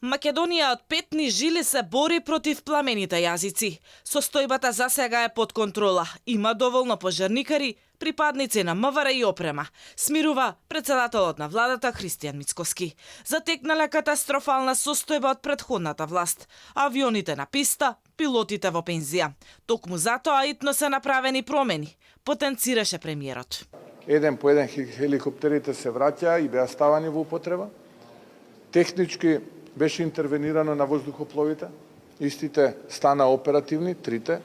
Македонија од петни жили се бори против пламените јазици. Состојбата за сега е под контрола. Има доволно пожарникари, припадници на МВР и опрема, смирува председателот на владата Христијан Мицкоски. Затекнале катастрофална состојба од претходната власт. Авионите на писта, пилотите во пензија. Токму затоа итно се направени промени, потенцираше премиерот. Еден по еден хеликоптерите се враќаа и беа ставани во употреба. Технички беше интервенирано на воздухопловите, истите стана оперативни, трите.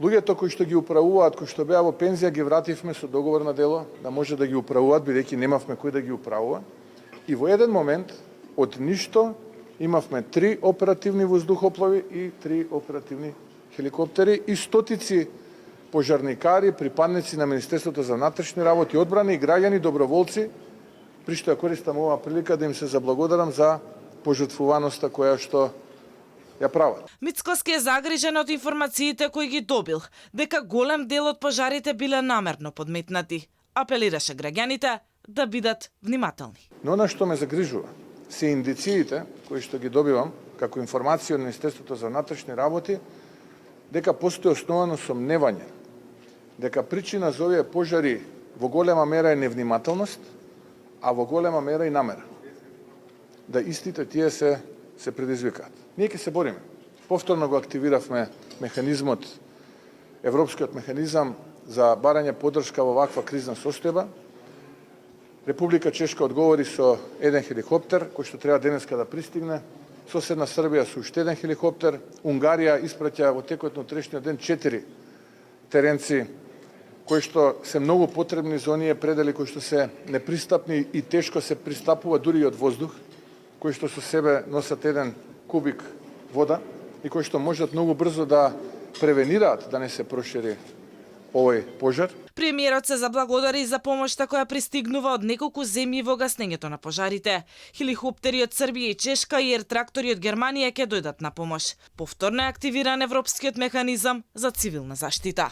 Луѓето кои што ги управуваат, кои што беа во пензија, ги вративме со договор на дело, да може да ги управуваат, бидејќи немавме кој да ги управува. И во еден момент, од ништо, имавме 3 оперативни воздухоплови и 3 оперативни хеликоптери и стотици пожарникари, припадници на Министерството за внатрешни работи, одбрана и граѓани, доброволци, при што ја користам оваа прилика да им се заблагодарам за пожртвуваноста која што ја прават. Мицкоски е загрижен од информациите кои ги добил, дека голем дел од пожарите биле намерно подметнати. Апелираше граѓаните да бидат внимателни. Но она што ме загрижува се индициите кои што ги добивам како информација од Министерството за внатрешни работи, дека постои основано сомневање дека причина за овие пожари во голема мера е невнимателност, а во голема мера и намера. Да истите тие се предизвикаат. Ние ќе се бориме. Повторно го активиравме механизмот, европскиот механизам за барање поддршка во ваква кризна состојба. Република Чешка одговори со еден хеликоптер, кој што треба денеска да пристигне. Соседна Србија со уште еден хеликоптер. Унгарија испраќа во текот на утрешниот ден 4 теренци кои што се многу потребни за оние предели кои што се непристапни и тешко се пристапува дури и од воздух, кои што со себе носат 1 кубик вода и кои што можат многу брзо да превенираат да не се прошири овој пожар. Премиерот се заблагодари за помошта која пристигнува од неколку земји во гаснењето на пожарите. Хеликоптери од Србија и Чешка и ертрактори од Германија ќе дојдат на помош. Повторно е активиран европскиот механизам за цивилна заштита.